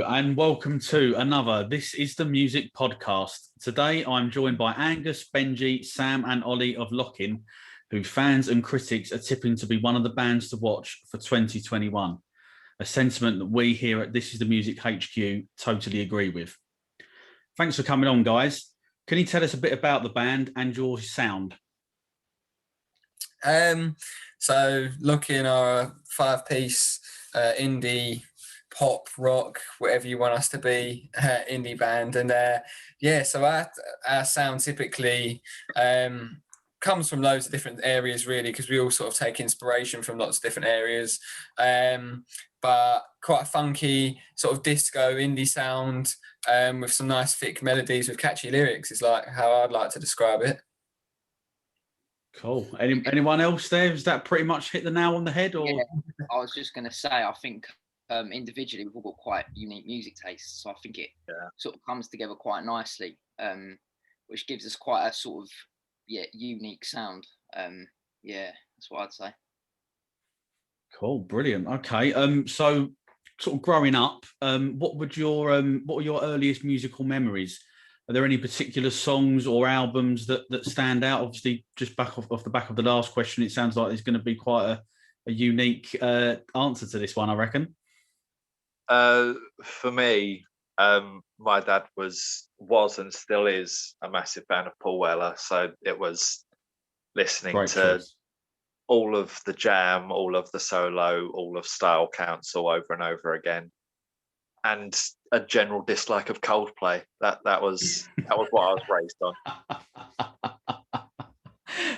And welcome to another This is the Music podcast. Today I'm joined by Angus, Benji, Sam and Ollie of Lockin, who fans and critics are tipping to be one of the bands to watch for 2021. A sentiment that we here at This is the Music HQ totally agree with. Thanks for coming on, guys. Can you tell us a bit about the band and your sound? So Lockin are a 5-piece indie pop rock, whatever you want us to be, indie band, and so our sound typically comes from loads of different areas, really, because we all sort of take inspiration from lots of different areas, but quite a funky sort of disco indie sound, with some nice thick melodies with catchy lyrics is like how I'd like to describe it. Cool. Anyone else there? Has that pretty much hit the nail on the head? Or yeah, I was just going to say, I think individually we've all got quite unique music tastes, so I think it sort of comes together quite nicely, which gives us quite a sort of unique sound. That's what I'd say. Cool, brilliant. Okay, so sort of growing up, what were your earliest musical memories? Are there any particular songs or albums that stand out? Obviously, just off the back of the last question, it sounds like there's going to be quite a unique answer to this one, I reckon. For me, my dad was and still is a massive fan of Paul Weller, so it was listening Great to choice. all of the Jam, all of the Solo, all of Style Council over and over again, and a general dislike of Coldplay. That was what I was raised on.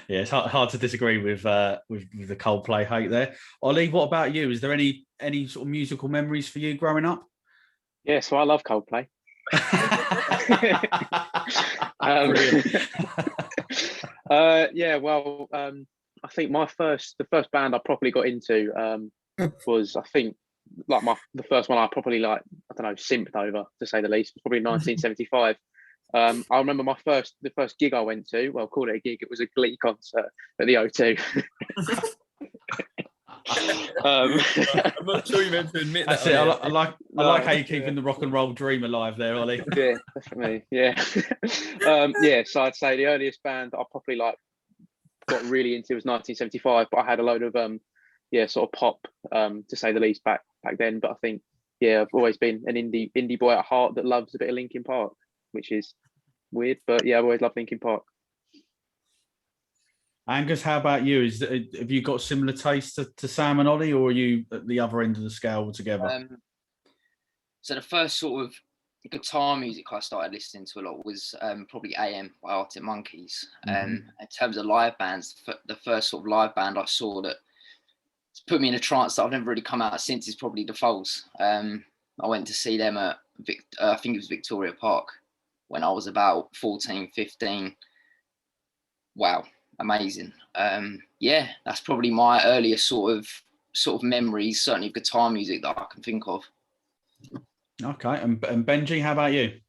Yeah, it's hard to disagree with the Coldplay hate there. Ollie, what about you? Is there any sort of musical memories for you growing up? Yeah, so I love Coldplay. I think the first band I properly got into was, I think, like the first one I properly simped over, to say the least, was probably 1975. I remember the first gig I went to. Well, call it a gig. It was a Glee concert at the O2. I'm not sure you meant to admit that. That's it. I like how you're keeping the rock and roll dream alive there, Ollie. Yeah, definitely. Yeah. So I'd say the earliest band I probably got really into was 1975, but I had a load of sort of pop, to say the least, back then. But I think I've always been an indie boy at heart that loves a bit of Linkin Park, which is weird, but I've always loved Linkin Park. Angus, how about you? Have you got similar tastes to Sam and Ollie, or are you at the other end of the scale altogether? So the first sort of guitar music I started listening to a lot was probably AM by Arctic Monkeys. In terms of live bands, the first sort of live band I saw that put me in a trance that I've never really come out of since is probably The Foals. I went to see them at I think it was Victoria Park when I was about 14, 15. Wow, amazing. That's probably my earliest sort of memories, certainly of guitar music, that I can think of. Okay, and Benji, how about you?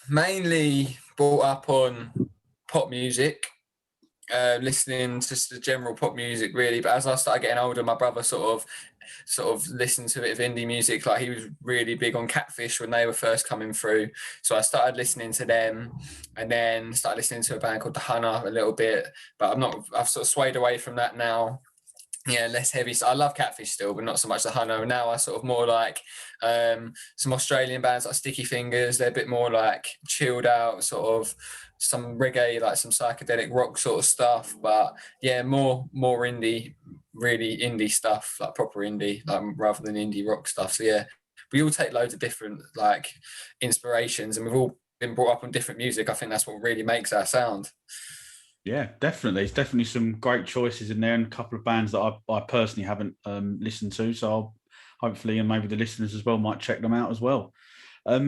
Mainly brought up on pop music, listening to the general pop music, really. But as I started getting older, my brother sort of listened to a bit of indie music. Like, he was really big on Catfish when they were first coming through, so I started listening to them, and then started listening to a band called The Hunter a little bit. But I've sort of swayed away from that now. Yeah, less heavy. So I love Catfish still, but not so much The Hunter. Now I sort of more like some Australian bands like Sticky Fingers. They're a bit more like chilled out, sort of some reggae, like some psychedelic rock sort of stuff. But yeah, more indie, really indie stuff, like proper indie, like rather than indie rock stuff. So yeah, we all take loads of different like inspirations, and we've all been brought up on different music. I think that's what really makes our sound. Yeah, definitely. There's definitely some great choices in there, and a couple of bands that I personally haven't listened to. So I'll hopefully, and maybe the listeners as well, might check them out as well.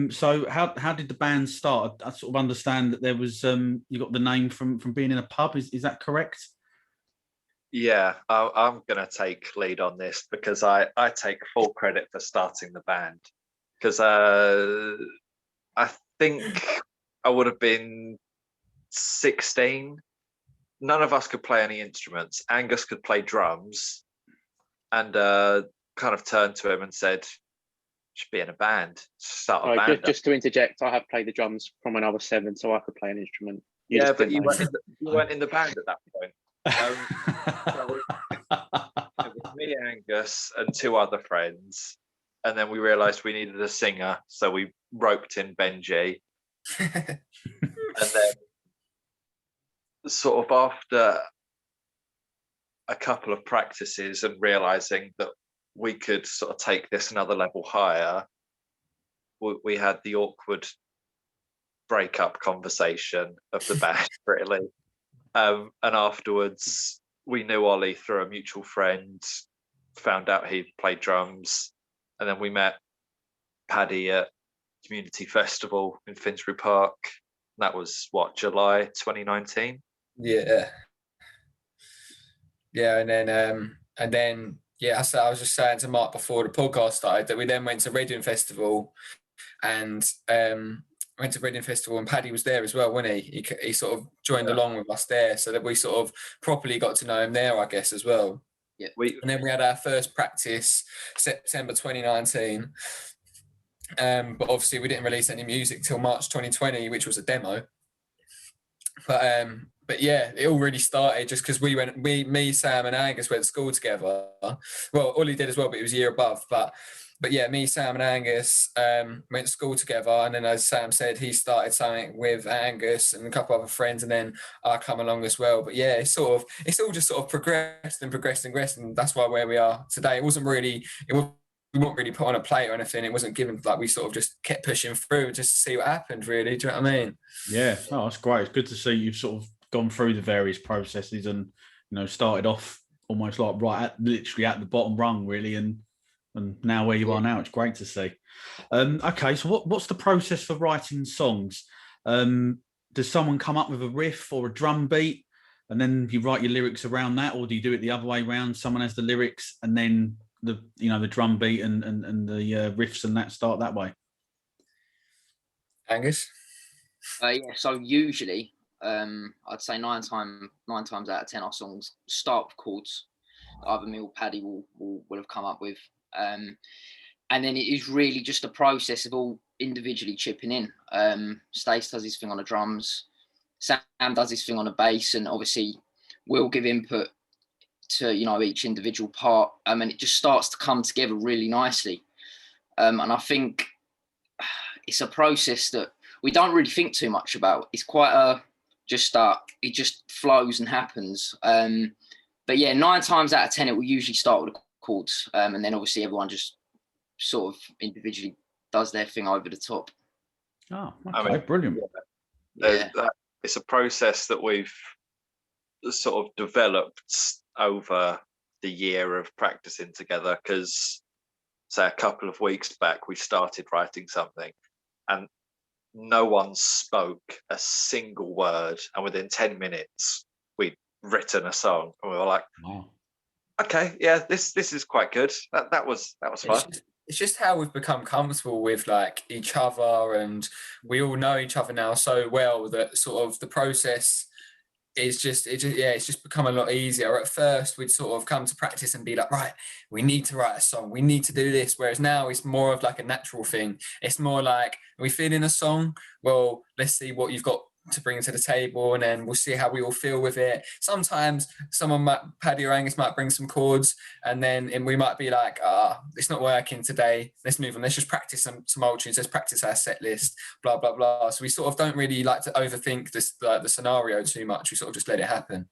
So how did the band start? I sort of understand that there was you got the name from being in a pub. Is that correct? Yeah, I'm going to take lead on this because I take full credit for starting the band, because I think I would have been 16. None of us could play any instruments. Angus could play drums, and kind of turned to him and said, should be in a band, start a band. Just to interject, I have played the drums from when I was 7, so I could play an instrument. But you weren't in the band at that point. So it was me, Angus, and 2 other friends, and then we realised we needed a singer, so we roped in Benji, and then sort of after a couple of practices and realising that we could sort of take this another level higher, we had the awkward breakup conversation of the band, really. And afterwards, we knew Ollie through a mutual friend, found out he played drums, and then we met Paddy at Community Festival in Finsbury Park. That was July 2019. Yeah, and then so I was just saying to Mark before the podcast started that we then went to Reading Festival, and Paddy was there as well, wasn't he? He sort of joined along with us there, so that we sort of properly got to know him there, I guess, as well. Yeah. And then we had our first practice September 2019. But obviously we didn't release any music till March 2020, which was a demo. But yeah, it all really started just because me, Sam, and Angus went to school together. Well, Ollie did as well, but he was a year above. But yeah, me, Sam, and Angus went to school together, and then as Sam said, he started something with Angus and a couple other friends, and then I come along as well. But yeah, it's all just sort of progressed, and that's why where we are today. We weren't really put on a plate or anything. It wasn't given, like, we sort of just kept pushing through just to see what happened, really. Do you know what I mean? Yeah, oh, that's great. It's good to see you've sort of gone through the various processes and, started off almost like literally at the bottom rung, really, and now where you are now. It's great to see. Okay, so what's the process for writing songs? Does someone come up with a riff or a drum beat, and then you write your lyrics around that, or do you do it the other way around? Someone has the lyrics and then the drum beat and the riffs and that start that way? Angus? So usually I'd say nine times out of 10 our songs start with chords either me or Paddy will have come up with, and then it is really just a process of all individually chipping in. Stace does his thing on the drums, Sam does his thing on the bass, and obviously we'll give input to each individual part, and it just starts to come together really nicely. And I think it's a process that we don't really think too much about. It's quite it just flows and happens. But yeah, 9 times out of 10 it will usually start with the chords, and then obviously everyone just sort of individually does their thing over the top. Oh, okay, brilliant. Yeah. It's a process that we've sort of developed over the year of practicing together, because say a couple of weeks back we started writing something and no one spoke a single word, and within 10 minutes we'd written a song, and we were like, oh, okay, yeah, this is quite good. That was fun. It's just how we've become comfortable with like each other, and we all know each other now so well that sort of the process it's just become a lot easier. At first we'd sort of come to practice and be like, right, we need to write a song, we need to do this, whereas now it's more of like a natural thing. It's more like, are we feeling a song? Well, let's see what you've got to bring to the table, and then we'll see how we all feel with it. Sometimes Paddy or Angus might bring some chords, and we might be like, it's not working today, let's move on, let's just practice some old tunes, let's practice our set list, blah blah blah. So we sort of don't really like to overthink this the scenario too much. We sort of just let it happen.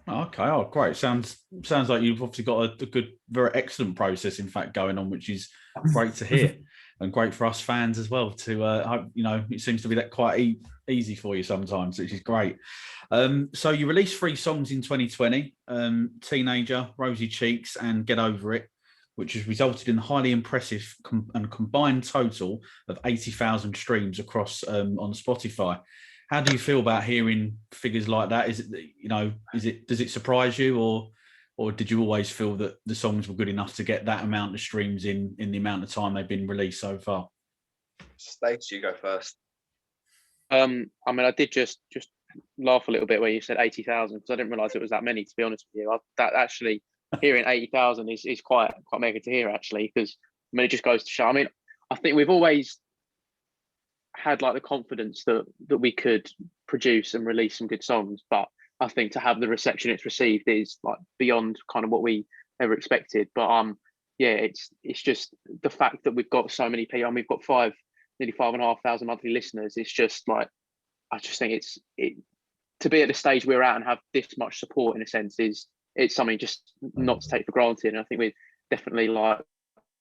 Okay, great. Sounds like you've obviously got a good, very excellent process in fact going on, which is great to hear. And great for us fans as well to, it seems to be that quite easy for you sometimes, which is great. So you released 3 songs in 2020, Teenager, Rosy Cheeks and Get Over It, which has resulted in a highly impressive and combined total of 80,000 streams across on Spotify. How do you feel about hearing figures like that? Is it, does it surprise you, or did you always feel that the songs were good enough to get that amount of streams in the amount of time they've been released so far? Stace, you go first. I did just laugh a little bit when you said 80,000, because I didn't realise it was that many, to be honest with you. That actually, hearing 80,000 is quite mega to hear, actually, because mean, it just goes to show. I mean, I think we've always had like the confidence that we could produce and release some good songs, but I think to have the reception it's received is like beyond kind of what we ever expected. But yeah, it's just the fact that we've got so many people. We've got nearly 5,500 monthly listeners. It's just like, I just think it to be at the stage we're at and have this much support in a sense it's something just not to take for granted. And I think we're definitely like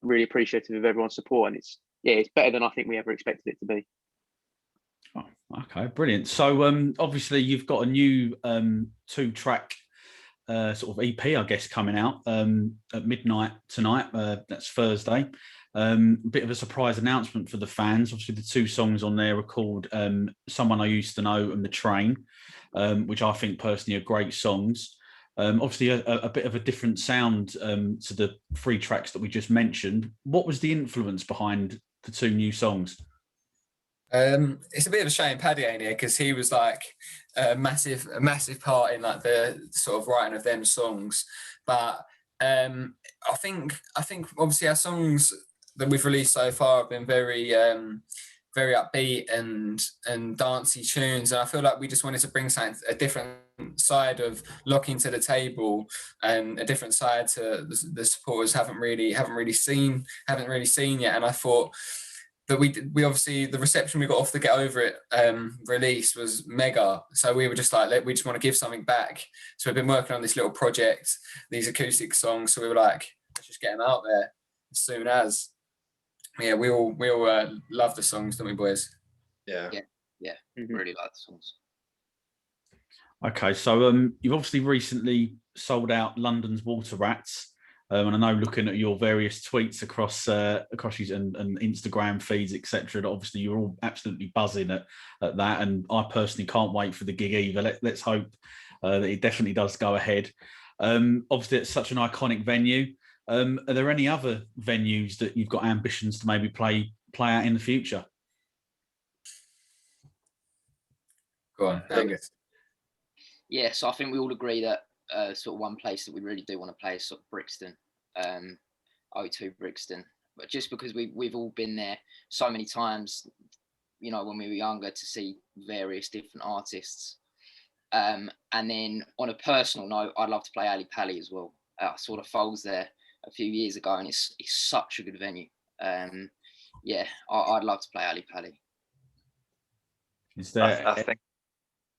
really appreciative of everyone's support, and it's better than I think we ever expected it to be. Oh, okay, brilliant. So obviously you've got a new 2-track sort of EP, I guess, coming out at midnight tonight. That's Thursday. A bit of a surprise announcement for the fans. Obviously, the 2 songs on there are called Someone I Used to Know and The Train, which I think personally are great songs. Obviously, a bit of a different sound to the 3 tracks that we just mentioned. What was the influence behind the 2 new songs? It's a bit of a shame Paddy ain't here, because he was like a massive part in like the sort of writing of them songs. But I think obviously our songs that we've released so far have been very upbeat and dancey tunes, and I feel like we just wanted to bring something, a different side of Locking to the table, and a different side to the supporters haven't really seen yet. And I thought that we obviously, the reception we got off the Get Over It release was mega, so we were just like, we just want to give something back. So we've been working on this little project, these acoustic songs, so we were like, let's just get them out there as soon as. Yeah, we all love the songs, don't we, boys? Yeah. Really like the songs. Okay, so you've obviously recently sold out London's Water Rats, and I know looking at your various tweets across your and Instagram feeds, etc., that obviously you're all absolutely buzzing at that, and I personally can't wait for the gig either. Let's hope that it definitely does go ahead. Obviously, it's such an iconic venue. Are there any other venues that you've got ambitions to maybe play out in the future? Go on, Angus. Yeah, so I think we all agree that sort of one place that we really do want to play is sort of Brixton, O2 Brixton. But just because we've all been there so many times, you know, when we were younger, to see various different artists. And then on a personal note, I'd love to play Ali Pali as well. I saw the Foals there a few years ago, and it's such a good venue. Yeah, I'd love to play Ali Pali. Is there? I think,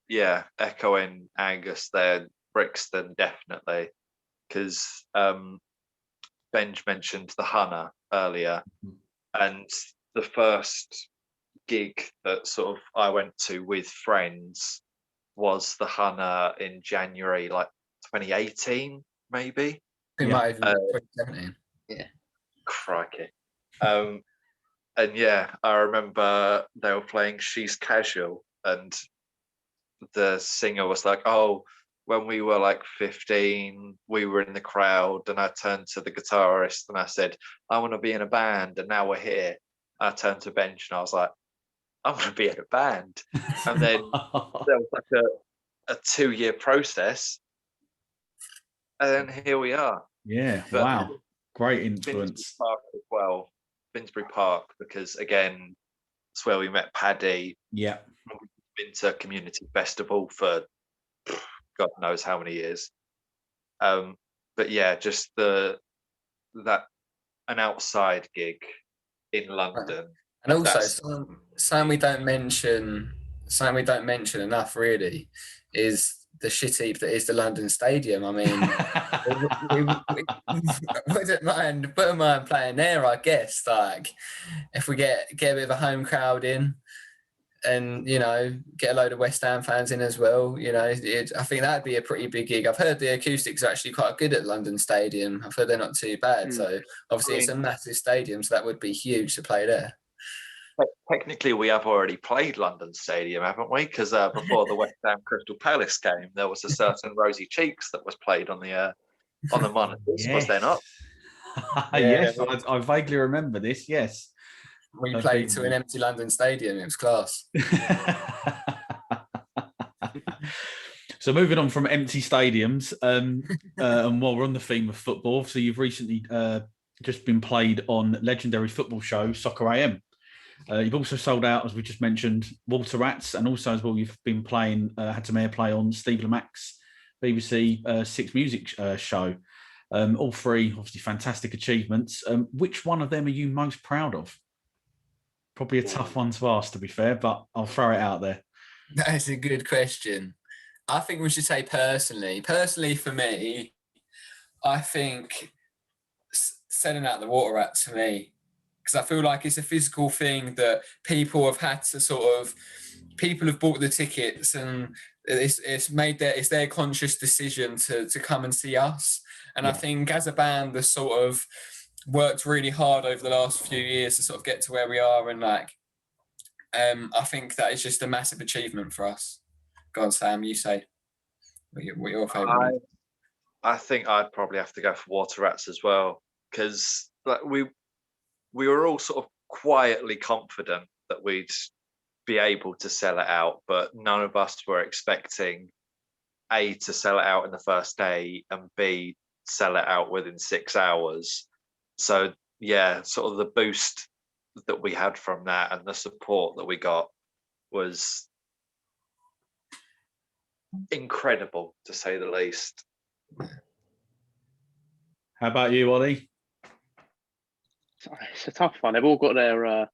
yeah, echoing Angus there, Brixton definitely, because Benj mentioned the Hunter earlier, and the first gig that sort of I went to with friends was the Hunter in January, like 2018, maybe. It might have been 2017. Yeah. Crikey. And yeah, I remember they were playing She's Casual, and the singer was like, oh, when we were like 15, we were in the crowd, and I turned to the guitarist and I said, I want to be in a band, and now we're here. I turned to Bench and I was like, I want to be in a band. And then there was like a 2-year process, and then here we are. Yeah, but wow, great influence. Finsbury Park as well. Finsbury Park, because again, it's where we met Paddy. Yeah. We've been to community festival for God knows how many years. But yeah, just an outside gig in London. And also, something we don't mention enough really is the shit heap that is the London Stadium. I mean, we wouldn't mind playing there, I guess. Like, if we get a bit of a home crowd in, and you know, get a load of West Ham fans in as well, you know, I think that'd be a pretty big gig. I've heard the acoustics are actually quite good at London Stadium. I've heard they're not too bad. So obviously it's a massive stadium, so that would be huge to play there. Technically, we have already played London Stadium, haven't we? Because before the West Ham Crystal Palace game, there was a certain Rosy Cheeks that was played on the monitors. Yes. Was there not? Yes, I vaguely remember this. Yes, we played to an empty London Stadium. It was class. So moving on from empty stadiums, and while we're on the theme of football, so you've recently just been played on legendary football show Soccer AM. You've also sold out, as we just mentioned, Water Rats, and also as well you've been playing, had some airplay on Steve Lamac's BBC Six Music show. All three, obviously, fantastic achievements. Which one of them are you most proud of? Probably a tough one to ask, to be fair, but I'll throw it out there. That is a good question. I think we should say personally. Personally, for me, I think selling out the Water Rats for me, because I feel like it's a physical thing that people have had to people have bought the tickets, and it's their conscious decision to come and see us. And I think as a band that's sort of worked really hard over the last few years to sort of get to where we are, and I think that is just a massive achievement for us. Go on, Sam, you say what your favourite. I think I'd probably have to go for Water Rats as well, because we were all sort of quietly confident that we'd be able to sell it out, but none of us were expecting A, to sell it out in the first day, and B, sell it out within 6 hours. So yeah, sort of the boost that we had from that and the support that we got was incredible, to say the least. How about you, Ollie? It's a tough one. They've all got their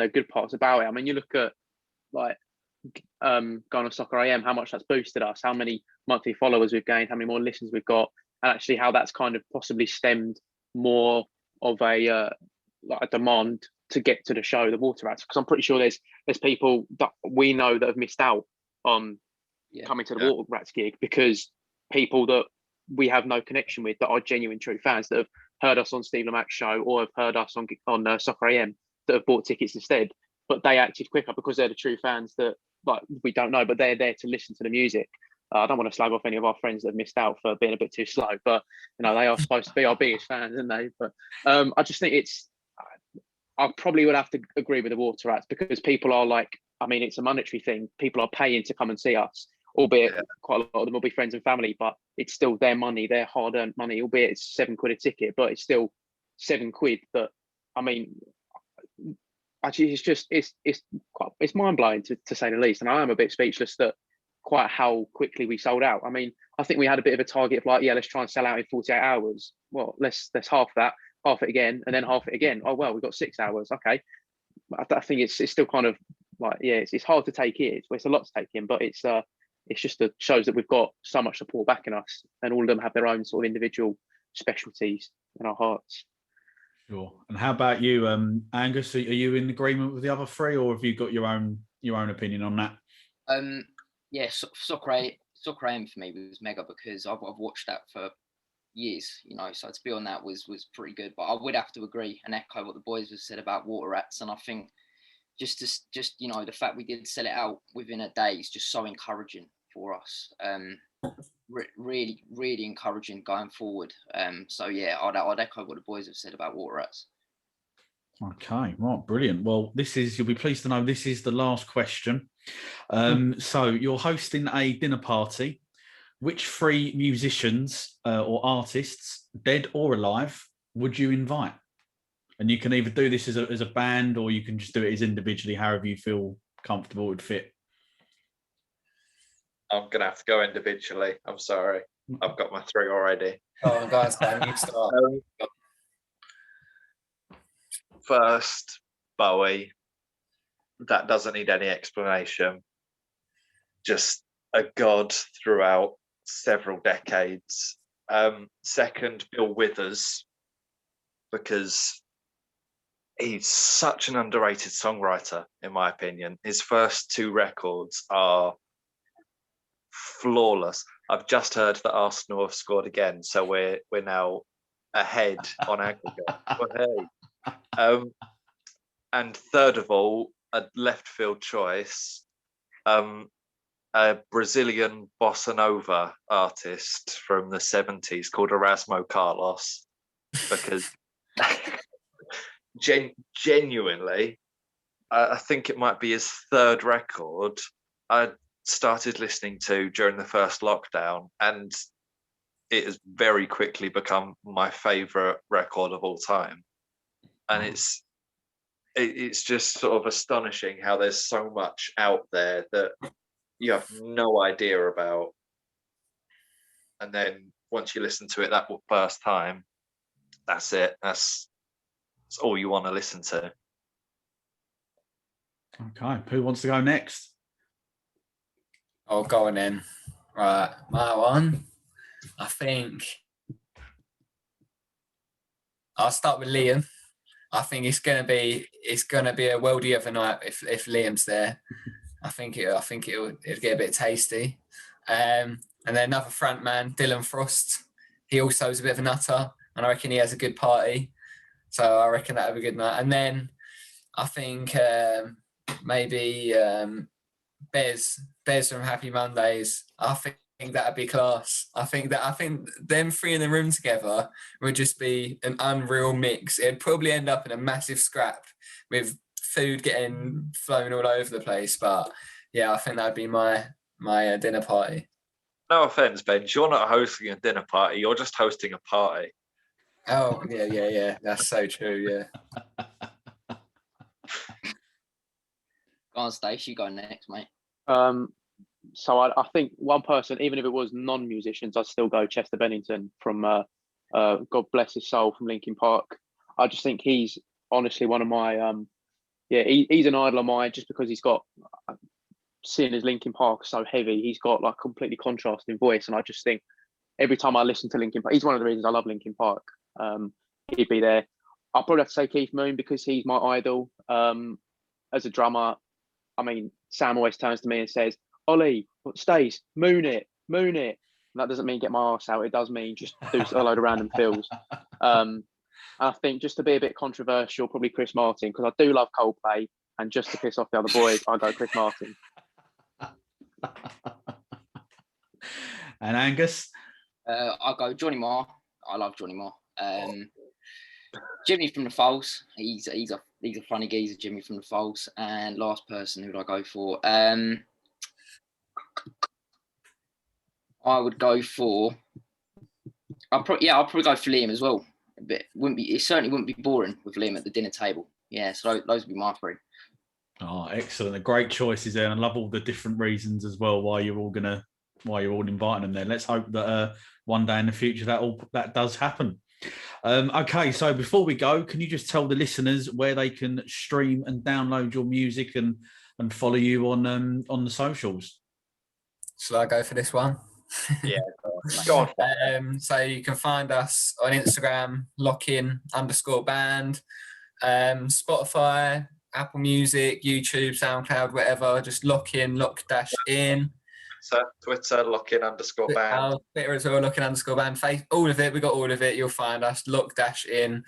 good parts about it. I mean, you look at going on Soccer AM, how much that's boosted us, how many monthly followers we've gained, how many more listens we've got, and actually how that's kind of possibly stemmed more of a demand to get to the show, the Water Rats, because I'm pretty sure there's people that we know that have missed out on coming to the Water Rats gig, because people that we have no connection with, that are genuine true fans, that have heard us on Steve Lamac's show or have heard us on Soccer AM, that have bought tickets instead, but they acted quicker because they're the true fans that we don't know, but they're there to listen to the music. I don't want to slag off any of our friends that have missed out for being a bit too slow, but they are supposed to be our biggest fans, aren't they? But I just think I probably would have to agree with the Water Rats, because people are it's a monetary thing. People are paying to come and see us, albeit quite a lot of them will be friends and family, but it's still their money, their hard-earned money, albeit it's £7 a ticket, but it's still £7. But I mean, actually, it's mind-blowing to say the least, and I am a bit speechless that quite how quickly we sold out. I mean, I think we had a bit of a target of let's try and sell out in 48 hours. Well, let's half that, half it again, and then half it again. Oh well, we've got 6 hours. Okay, I think it's still kind of it's hard to take in. It's a lot to take in, but it's just that shows that we've got so much support backing us, and all of them have their own sort of individual specialties in our hearts. Sure. And how about you, Angus? Are you in agreement with the other three, or have you got your own opinion on that? Soccer AM for me was mega, because I've watched that for years, so to be on that was pretty good. But I would have to agree and echo what the boys have said about Water Rats, and I think just the fact we did sell it out within a day is just so encouraging for us. Really, really encouraging going forward. I'd echo what the boys have said about Water Rats. Okay, right, brilliant. Well, you'll be pleased to know this is the last question. So you're hosting a dinner party. Which three musicians or artists, dead or alive, would you invite? And you can either do this as a band, or you can just do it as individually, however you feel comfortable would fit. I'm going to have to go individually. I'm sorry. I've got my three already. Oh, guys, Sam, you start. First, Bowie. That doesn't need any explanation. Just a god throughout several decades. Second, Bill Withers, because he's such an underrated songwriter, in my opinion. His first two records are flawless. I've just heard that Arsenal have scored again, so we're now ahead on aggregate. But hey. And third of all, a left field choice, a Brazilian bossa nova artist from the 70s called Erasmo Carlos, because genuinely, I think it might be his third record I started listening to during the first lockdown, and it has very quickly become my favourite record of all time. And it's just sort of astonishing how there's so much out there that you have no idea about. And then once you listen to it that first time, that's it. That's all you want to listen to. Okay, who wants to go next? I'll go on then. Right, my one. I think I'll start with Liam. I think it's gonna be a worldie of a night if Liam's there. I think it'll get a bit tasty. And then another front man, Dylan Frost. He also is a bit of a nutter, and I reckon he has a good party. So I reckon that'll be a good night. And then I think maybe Bez from Happy Mondays. I think that'd be class. I think them three in the room together would just be an unreal mix. It'd probably end up in a massive scrap with food getting flown all over the place. But yeah, I think that'd be my dinner party. No offense, Ben, you're not hosting a dinner party, you're just hosting a party. Oh yeah. That's so true. Yeah. Go on, Stace, you go next, mate. So I think one person, even if it was non-musicians, I'd still go Chester Bennington from God Bless His Soul from Linkin Park. I just think he's honestly one of my he's an idol of mine just because he's got, seeing as Linkin Park so heavy, he's got like completely contrasting voice, and I just think every time I listen to Linkin Park, he's one of the reasons I love Linkin Park. He'd be there. I'll probably have to say Keith Moon because he's my idol. As a drummer, I mean, Sam always turns to me and says, Ollie, Stace, moon it. And that doesn't mean get my arse out. It does mean just do a load of random fills. I think just to be a bit controversial, probably Chris Martin, because I do love Coldplay, and just to piss off the other boys, I go Chris Martin. And Angus? I'll go Johnny Marr. I love Johnny Marr. Jimmy from the Foals. He's a funny geezer, Jimmy from the Foals. And last person, who would I go for? I would go for. I'll probably go for Liam as well. But it certainly wouldn't be boring with Liam at the dinner table. Yeah, so those would be my three. Oh, excellent! A great choices there, and I love all the different reasons as well why you're all inviting them there. Let's hope that one day in the future that does happen. Okay, so before we go, can you just tell the listeners where they can stream and download your music and follow you on the socials? Shall I go for this one? Yeah, go on. So you can find us on Instagram, lockin_band, Spotify, Apple Music, YouTube, SoundCloud, whatever. Just lock-in. Twitter, lockin_band. Twitter as well, lockin_band. Face, all of it. We got all of it. You'll find us. Lock-in.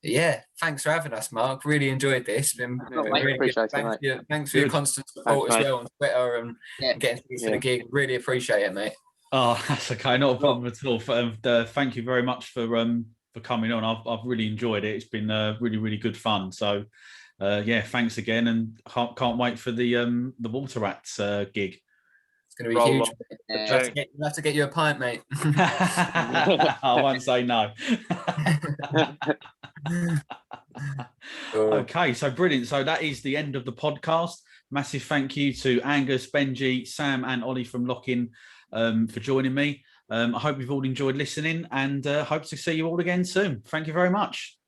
Yeah, thanks for having us, Mark. Really enjoyed this. Been really appreciate good. Thanks for your constant support as well on Twitter and getting things for the gig. Really appreciate it, mate. Oh, that's okay. Not a problem at all. Thank you very much for coming on. I've really enjoyed it. It's been really, really good fun. So, thanks again, and can't wait for the Water Rats gig. It's going to be huge. We'll have to get you a pint, mate. I won't say no. Okay, so brilliant. So that is the end of the podcast. Massive thank you to Angus, Benji, Sam, and Ollie from Lockin for joining me. I hope you've all enjoyed listening, and hope to see you all again soon. Thank you very much.